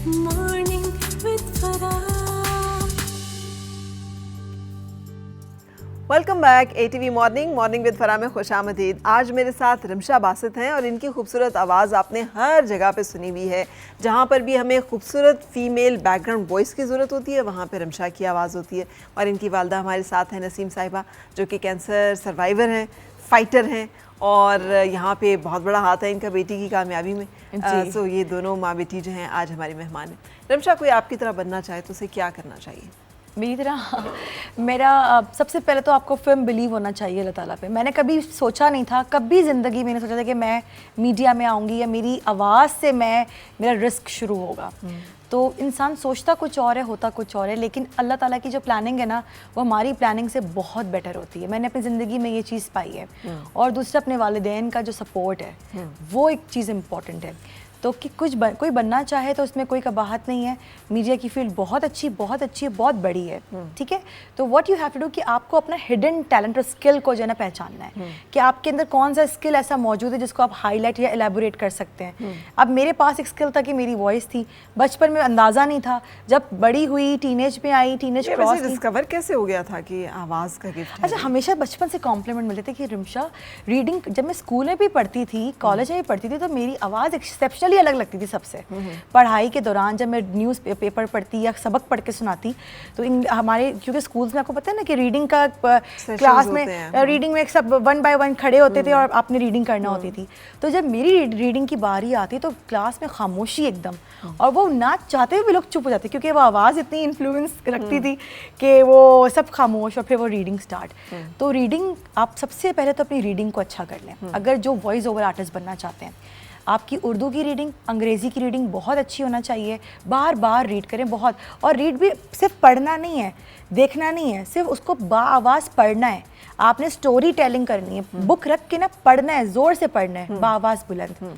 Morning with Farah. Welcome back ATV morning with Farah में खुश आमदीद। आज मेरे साथ रिमशा बासित हैं और इनकी खूबसूरत आवाज़ आपने हर जगह पे सुनी हुई है। जहाँ पर भी हमें खूबसूरत फ़ीमेल बैकग्राउंड वॉइस की ज़रूरत होती है वहाँ पे रिमशा की आवाज़ होती है। और इनकी वालदा हमारे साथ हैं नसीम साहिबा, जो कि कैंसर सर्वाइवर हैं, फ़ाइटर हैं और यहाँ पे बहुत बड़ा हाथ है इनका बेटी की कामयाबी में। सो ये दोनों माँ बेटी जो हैं आज हमारी मेहमान हैं। रिमशा, कोई आपकी तरह बनना चाहे तो उसे क्या करना चाहिए? मेरी तरह मेरा सबसे पहले तो आपको फिल्म बिलीव होना चाहिए अल्लाह ताला पे। मैंने कभी सोचा नहीं था, कभी ज़िंदगी में नहीं सोचा था कि मैं मीडिया में आऊँगी या मेरी आवाज़ से मेरा रिस्क शुरू होगा। तो इंसान सोचता कुछ और है, होता कुछ और है, लेकिन अल्लाह ताला की जो प्लानिंग है ना, वो हमारी प्लानिंग से बहुत बेटर होती है। मैंने अपनी ज़िंदगी में ये चीज़ पाई है। और दूसरा, अपने वालिदैन का जो सपोर्ट है वो एक चीज़ इम्पॉर्टेंट है। तो कि कोई बनना चाहे तो उसमें कोई कबाहत नहीं है। मीडिया की फील्ड बहुत अच्छी है, बहुत बड़ी है, ठीक है। तो what you have to do कि आपको अपना हिडन टैलेंट और स्किल को जो है ना पहचानना है कि आपके अंदर कौन सा स्किल ऐसा मौजूद है जिसको आप हाईलाइट या एलेबोरेट कर सकते हैं। अब मेरे पास एक स्किल था कि मेरी वॉइस थी, बचपन में अंदाज़ा नहीं था। जब बड़ी हुई, टीनेज में आई, टीनेज क्रॉस डिस्कवर कैसे हो गया था कि आवाज़ का गिफ्ट? अच्छा, हमेशा बचपन से कॉम्प्लीमेंट मिलते थे कि रिमशा रीडिंग, जब मैं स्कूल में भी पढ़ती थी, कॉलेज में भी पढ़ती थी, तो मेरी आवाज़ एक्सेप्शनली अलग लगती थी सबसे। पढ़ाई के दौरान जब मैं न्यूज़ पेपर पढ़ती या सबक पढ़ के सुनाती तो हमारे, क्योंकि स्कूल्स में आपको पता है ना कि रीडिंग का क्लास में रीडिंग में सब 1 बाय 1 खड़े होते थे और आपने रीडिंग करना होती थी। तो जब मेरी रीडिंग की बारी आती तो क्लास में खामोशी एकदम, और वो ना चाहते हुए भी लोग चुप हो जाते क्योंकि वो आवाज़ इतनी इन्फ्लुएंस रखती थी कि वो सब खामोश, और फिर वो रीडिंग स्टार्ट। तो रीडिंग, आप सबसे पहले तो अपनी रीडिंग को अच्छा कर लें। अगर जो वॉइस ओवर आर्टिस्ट बनना चाहते हैं, आपकी उर्दू की रीडिंग, अंग्रेज़ी की रीडिंग बहुत अच्छी होना चाहिए। बार बार रीड करें बहुत, और रीड भी सिर्फ पढ़ना नहीं है, देखना नहीं है, सिर्फ उसको बाआवाज़ पढ़ना है। आपने स्टोरी टेलिंग करनी है, बुक रख के ना पढ़ना है, ज़ोर से पढ़ना है, बाआवाज़ बुलंद।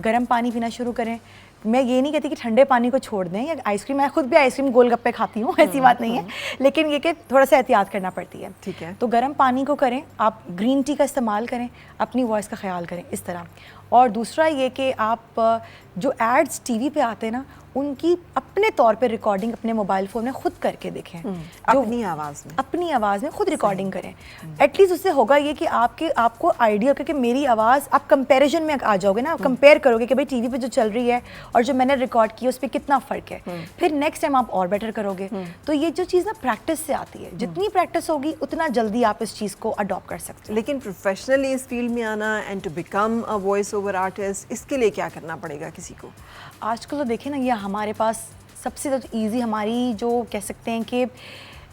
गर्म पानी पीना शुरू करें। मैं ये नहीं कहती कि ठंडे पानी को छोड़ दें या आइसक्रीम, मैं खुद भी आइसक्रीम गोलगप्पे खाती हूँ, ऐसी बात नहीं है, लेकिन ये कि थोड़ा सा एहतियात करना पड़ती है। ठीक है। तो गर्म पानी को करें, आप ग्रीन टी का इस्तेमाल करें, अपनी वॉइस का ख्याल करें इस तरह। और दूसरा ये कि आप जो एड्स टीवी पे आते हैं ना, उनकी अपने तौर पे रिकॉर्डिंग अपने मोबाइल फ़ोन में खुद करके देखें। अपनी आवाज़ में खुद रिकॉर्डिंग करें। एटलीस्ट उससे होगा ये कि आपको आइडिया होगा कि मेरी आवाज़, आप कंपैरिजन में आ जाओगे ना, आप कंपेयर करोगे कि भाई टीवी पे जो चल रही है और जो मैंने रिकॉर्ड किया उस पर कितना फ़र्क है। फिर नेक्स्ट टाइम आप और बेटर करोगे। तो ये जो चीज़ ना प्रैक्टिस से आती है, जितनी प्रैक्टिस होगी उतना जल्दी आप इस चीज़ को अडॉप्ट कर सकते हैं। लेकिन प्रोफेशनली इस फील्ड में आना and to become a voice over artist, इसके लिए क्या करना पड़ेगा किसी को? आजकल तो देखें ना, ये हमारे पास सबसे ईजी, हमारी जो कह सकते हैं कि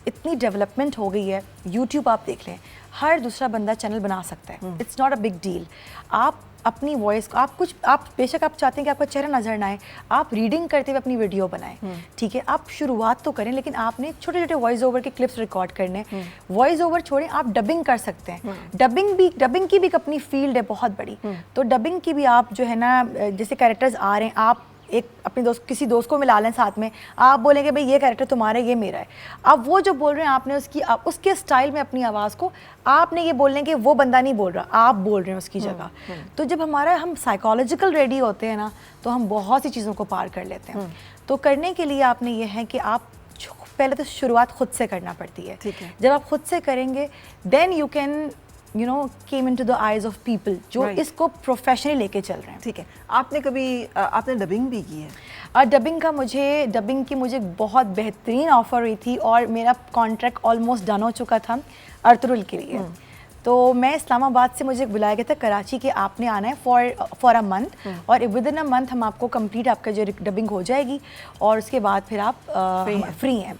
इतनी डेवलपमेंट हो गई है। यूट्यूब आप देख लें, हर दूसरा बंदा चैनल बना सकता है। It's not a big deal. आप अपनी वॉइस को, आप बेशक आप चाहते हैं कि आपका चेहरा नजर ना आए, आप रीडिंग करते हुए अपनी वीडियो बनाएं, ठीक है। आप शुरुआत तो करें, लेकिन आपने छोटे छोटे वॉइस ओवर के क्लिप्स रिकॉर्ड करने। वॉइस ओवर छोड़ें, आप डबिंग कर सकते हैं। डबिंग की भी एक अपनी फील्ड है बहुत बड़ी। तो डबिंग की भी आप जो है ना, जैसे कैरेक्टर्स आ रहे हैं, आप एक अपने किसी दोस्त को मिला लें साथ में, आप बोलेंगे भाई ये कैरेक्टर तुम्हारा है, ये मेरा है। अब वो जो बोल रहे हैं, आपने उसके स्टाइल में अपनी आवाज़ को, आपने ये बोलने कि वो बंदा नहीं बोल रहा, आप बोल रहे हैं उसकी जगह। तो जब हम साइकोलॉजिकल रेडी होते हैं ना, तो हम बहुत सी चीज़ों को पार कर लेते हैं। तो करने के लिए आपने ये है कि आप पहले तो शुरुआत खुद से करना पड़ती है। ठीक है। जब आप खुद से करेंगे, then you can came into the eyes of people जो इसको प्रोफेशनली लेके चल रहे हैं। ठीक है। आपने डबिंग भी की है? डबिंग की मुझे बहुत बेहतरीन ऑफ़र हुई थी और मेरा कॉन्ट्रैक्ट ऑलमोस्ट डन हो चुका था अर्तुरुल के लिए। तो मैं इस्लामाबाद से, मुझे बुलाया गया था कराची के, आपने आना है फॉर अ मंथ, और विद इन अ मंथ हम आपको कंप्लीट आपका जो डबिंग हो जाएगी, और उसके बाद फिर आप फ्री हैं।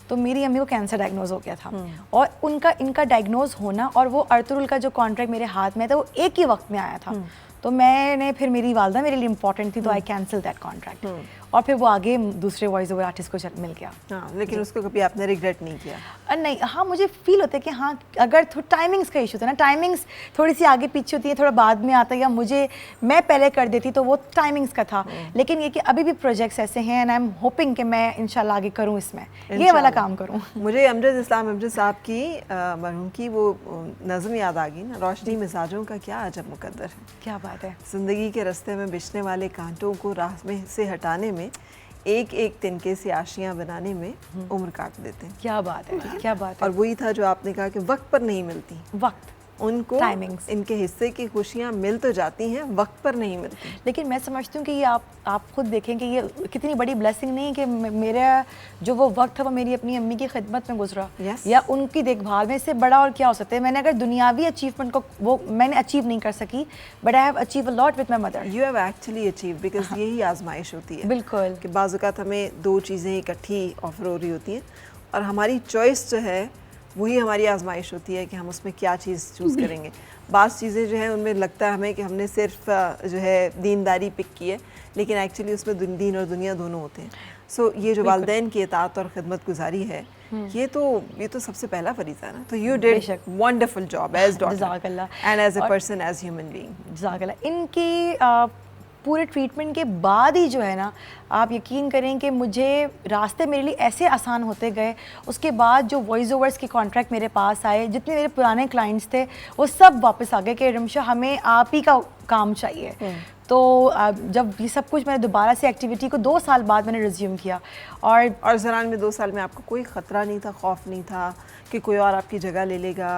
तो मेरी अम्मी को कैंसर डायग्नोज हो गया था, और इनका डायग्नोज होना और वो अर्तुरुल का जो कॉन्ट्रैक्ट मेरे हाथ में था वो एक ही वक्त में आया था। तो फिर मेरी वालदा मेरे लिए इंपॉर्टेंट थी, तो आई कैंसिल दैट कॉन्ट्रैक्ट, और फिर वो आगे दूसरे वॉइस ओवर आर्टिस्ट को मिल गया। हाँ, लेकिन उसको कभी आपने रिग्रेट नहीं किया? नहीं, हाँ, मुझे फील होता है कि हाँ, अगर टाइमिंग्स का इशू था ना, टाइमिंग्स थोड़ी सी आगे पीछे होती है, थोड़ा बाद में आता है, या मैं पहले कर देती तो वो टाइमिंग्स का था। लेकिन ये कि अभी भी प्रोजेक्ट्स ऐसे हैं एंड आई एम होपिंग कि मैं इंशाल्लाह आगे करूँ, इसमें ये वाला काम करूँ। मुझे अमजद साहब की मरहूम की वो नज़म याद आ गई ना, रोशनी मिजाजों का क्या अजब मुकद्दर है। क्या बात है। ज़िंदगी के रास्ते में बिछने वाले कांटों को राह में से हटाने में ایک ایک तिनके से आशियाँ बनाने में उम्र काट देते हैं. क्या बात है, क्या बात है. और वही था जो आपने कहा कि वक्त पर नहीं मिलती वक्त, उनको, Timings. इनके हिस्से की खुशियाँ मिल तो जाती हैं, वक्त पर नहीं मिलती. लेकिन मैं समझती हूँ कि ये आप खुद देखें कि ये कितनी बड़ी ब्लेसिंग नहीं है कि मेरा जो वो वक्त था वो मेरी अपनी अम्मी की खिदमत में गुजरा. Yes. या उनकी देखभाल में. इससे बड़ा और क्या हो सकता है. मैंने अगर दुनियावी अचीवमेंट को वो मैंने अचीव नहीं कर सकी, but I have achieve a lot with my mother. You have actually achieved, because यही आजमाइश होती है. बिल्कुल. कि बाज़ औक़ात हमें दो चीज़ें इकट्ठी ऑफ़र हो रही होती हैं और हमारी चॉइस जो है वही हमारी आजमाइश होती है कि हम उसमें क्या चीज़ चूज़ करेंगे. बाज़ चीज़ें जो हैं उनमें लगता है हमें कि हमने सिर्फ जो है दीनदारी पिक की है, लेकिन एक्चुअली उसमें दीन और दुनिया दोनों होते हैं. सो ये जो वालिदैन की इताअत और खिदमत गुजारी है, ये तो सबसे पहला फरीज़ा है ना. तो you did wonderful job as daughter and as a person, as human being. जज़ाकल्लाह. इनकी पूरे ट्रीटमेंट के बाद ही जो है ना, आप यकीन करें कि मुझे रास्ते मेरे लिए ऐसे आसान होते गए. उसके बाद जो वॉइस ओवर्स के कॉन्ट्रैक्ट मेरे पास आए, जितने मेरे पुराने क्लाइंट्स थे वो सब वापस आ गए कि रिमशा हमें आप ही का काम चाहिए. तो जब ये सब कुछ मैंने दोबारा से एक्टिविटी को 2 साल बाद मैंने रिज्यूम किया. और ज़रान में 2 साल में आपको कोई ख़तरा नहीं था, खौफ नहीं था कि कोई और आपकी जगह ले लेगा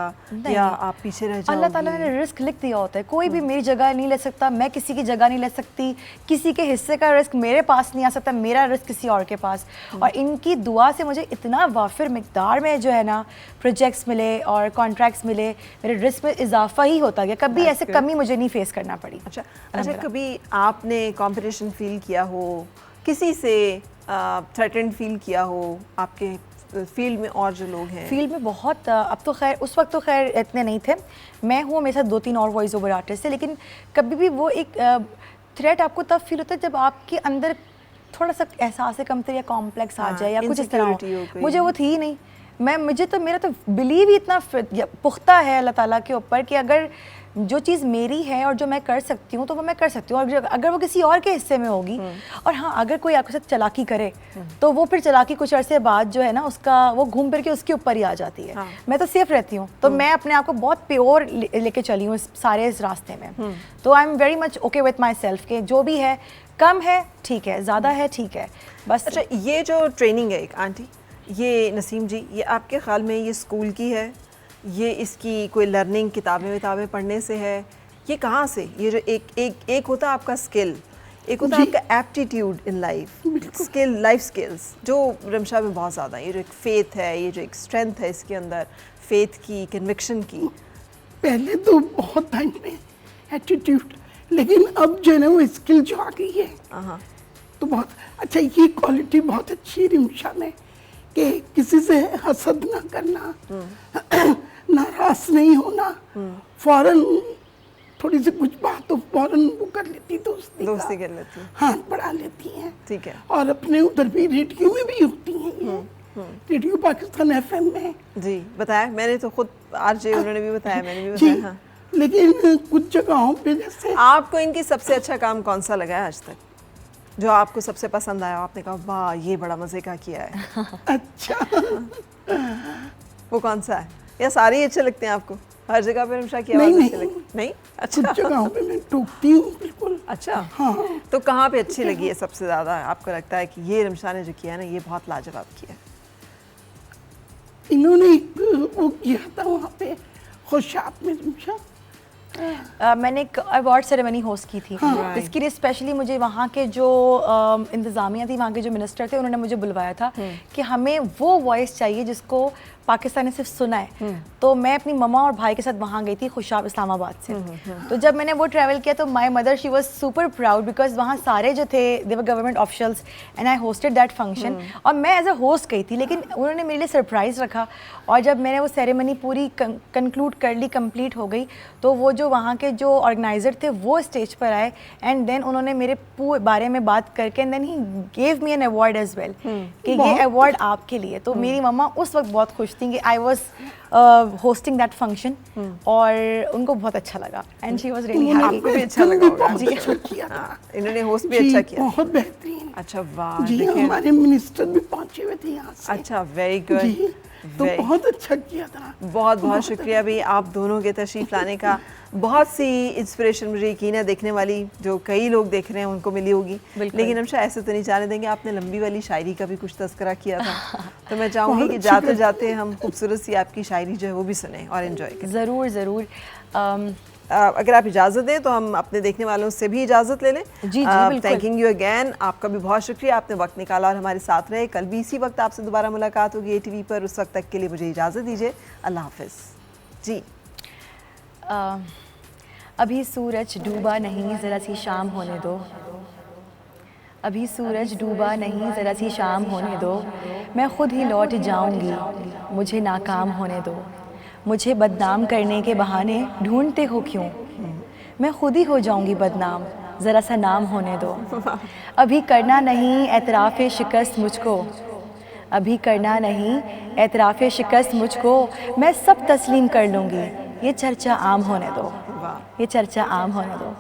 या आप पीछे रह जाओगे? अल्लाह ताला ने रिस्क लिख दिया होता है. कोई भी मेरी जगह नहीं ले सकता, मैं किसी की जगह नहीं ले सकती. किसी के हिस्से का रिस्क मेरे पास नहीं आ सकता, मेरा रिस्क किसी और के पास. और इनकी दुआ से मुझे इतना वाफिर मिकदार में जो है ना प्रोजेक्ट्स मिले और कॉन्ट्रैक्ट्स मिले. मेरे रिस्क में इजाफा ही होता गया. कभी ऐसे कमी मुझे नहीं फेस करना पड़ी. अच्छा, कभी आपने कंपटीशन फील किया हो, किसी से थ्रेटेंड फील किया हो आपके फील्ड में और जो लोग हैं? फील्ड में बहुत, अब तो खैर उस वक्त तो खैर इतने नहीं थे. मैं हूँ, मेरे साथ 2-3 और वॉइस ओवर आर्टिस्ट थे. लेकिन कभी भी वो एक थ्रेट आपको तब फील होता है जब आपके अंदर थोड़ा सा एहसास कमतरी या कॉम्प्लेक्स आ जाए या कुछ इस तरह हो. मुझे वो थी ही नहीं. मेरा तो बिलीव ही इतना पुख्ता है अल्लाह ताला के ऊपर कि अगर जो चीज़ मेरी है और जो मैं कर सकती हूँ तो वो मैं कर सकती हूँ. और अगर वो किसी और के हिस्से में होगी, और हाँ अगर कोई आपके साथ चालाकी करे तो वो फिर चालाकी कुछ अरसे बाद जो है ना उसका वो घूम फिर के उसके ऊपर ही आ जाती है. मैं तो सेफ रहती हूँ. तो मैं अपने आप को बहुत प्योर लेके चली हूँ इस रास्ते में. तो I am very much okay with my self के जो भी है, कम है ठीक है, ज़्यादा है ठीक है बस. अच्छा, ये जो ट्रेनिंग है एक आंटी, ये नसीम जी, ये आपके ख्याल में ये स्कूल की है, ये इसकी कोई लर्निंग किताबें पढ़ने से है, ये कहाँ से? ये जो एक होता है आपका स्किल, एक होता है आपका aptitude in life, skill, life skills जो रिमशा में बहुत ज़्यादा है. ये जो एक फेथ है, ये जो एक स्ट्रेंथ है इसके अंदर, फेथ की, कन्विक्शन की. पहले तो बहुत टाइम में एटीट्यूड, लेकिन अब जो है ना वो स्किल जो आ गई है तो बहुत अच्छा. ये क्वालिटी बहुत अच्छी है रिमशा में कि किसी से हसद ना करना, नाराज नहीं होना, फौरन थोड़ी सी कुछ बात तो फौरन वो कर लेती, दोस्ती कर लेती, हाथ बढ़ा लेती हैं. ठीक है. और अपने उधर भी रेडियो में भी होती हैं ये, रेडियो पाकिस्तान एफएम में. जी बताया मैंने तो खुद, आरजे उन्होंने भी बताया, मैंने भी बताया. हाँ. लेकिन कुछ जगहों पे जैसे आपको इनकी सबसे अच्छा काम कौन सा लगा है आज तक, जो आपको सबसे पसंद आया, आपने कहा वाह ये बड़ा मज़े का किया है? अच्छा वो कौन सा है? या सारे ही अच्छे लगते हैं आपको? हर जगह पे रिमशा की आवाज़ अच्छी लगती? नहीं. अच्छा, कुछ जगहों पे मैं टोकती हूँ बिल्कुल. अच्छा. हाँ. तो कहाँ पे अच्छी लगी है सबसे ज़्यादा? आपको लगता है कि ये रिमशा ने जो किया है ना ये बहुत लाजवाब किया है? इन्होंने वो किया था वहाँ पे खुशाब में रिमशा. मैंने एक अवार्ड सेरेमनी होस्ट की थी. इसके लिए स्पेशली मुझे वहाँ के जो इंतज़ामिया थी, वहाँ के जो मिनिस्टर थे, उन्होंने मुझे बुलवाया था कि हमें वो वॉइस चाहिए जिसको पाकिस्तान ने सिर्फ सुना है. तो मैं अपनी मम्मा और भाई के साथ वहाँ गई थी खुशाब इस्लामाबाद से. तो जब मैंने वो ट्रैवल किया तो my mother she was super proud because वहाँ सारे जो थे they were government officials and I hosted that function. और मैं एज अ होस्ट गई थी, लेकिन उन्होंने मेरे लिए सरप्राइज़ रखा. और जब मैंने वो सेरेमनी पूरी कंक्लूड कर ली, कंप्लीट हो गई, तो वो जो वहाँ के जो ऑर्गेनाइज़र थे वो स्टेज पर आए एंड देन उन्होंने मेरे बारे में बात करके and then he gave me an award as well कि ये अवार्ड आपके लिए. तो मेरी मम्मा उस वक्त बहुत खुश थी कि I was hosting that function और उनको बहुत अच्छा लगा and she was really happy. आपको भी अच्छा लगा होगा. जी, अच्छा किया था इन्होंने होस्ट भी अच्छा किया. बहुत बेहतरीन. اچھا واہ جی دیکھیں، ہمارے منسٹر بھی پہنچے ہوئے تھے یہاں سے. اچھا ویری گڈ. جی تو بہت اچھا کیا تھا. بہت بہت شکریہ بھی آپ دونوں کے تشریف لانے کا. بہت سی انسپریشن مجھے یقین ہے دیکھنے والی جو کئی لوگ دیکھ رہے ہیں ان کو ملی ہوگی. لیکن ہم ایسے تو نہیں جانے دیں گے. آپ نے لمبی والی شاعری کا بھی کچھ تذکرہ کیا تھا تو میں چاہوں گی کہ جاتے جاتے ہم خوبصورت سی آپ کی شاعری جو ہے وہ بھی سنیں اور انجوائے کریں. ضرور ضرور. اگر آپ اجازت دیں تو ہم اپنے دیکھنے والوں سے بھی اجازت لے لیں. جی بالکل. Thanking you again. آپ کا بھی بہت شکریہ, آپ نے وقت نکالا اور ہمارے ساتھ رہے. کل بھی اسی وقت آپ سے دوبارہ ملاقات ہوگی ATV پر. اس وقت تک کے لیے مجھے اجازت دیجیے. اللہ حافظ. جی ابھی سورج ڈوبا نہیں, ذرا سی شام ہونے دو. ابھی سورج ڈوبا نہیں, ذرا سی شام ہونے دو. میں خود ہی لوٹ جاؤں گی, مجھے ناکام ہونے دو. مجھے بدنام کرنے کے بہانے ڈھونڈتے ہو کیوں, میں خود ہی ہو جاؤں گی بدنام, ذرا سا نام ہونے دو. ابھی کرنا نہیں اعتراف شکست مجھ کو, ابھی کرنا نہیں اعتراف شکست مجھ کو. میں سب تسلیم کر لوں گی, یہ چرچا عام ہونے دو, یہ چرچا عام ہونے دو.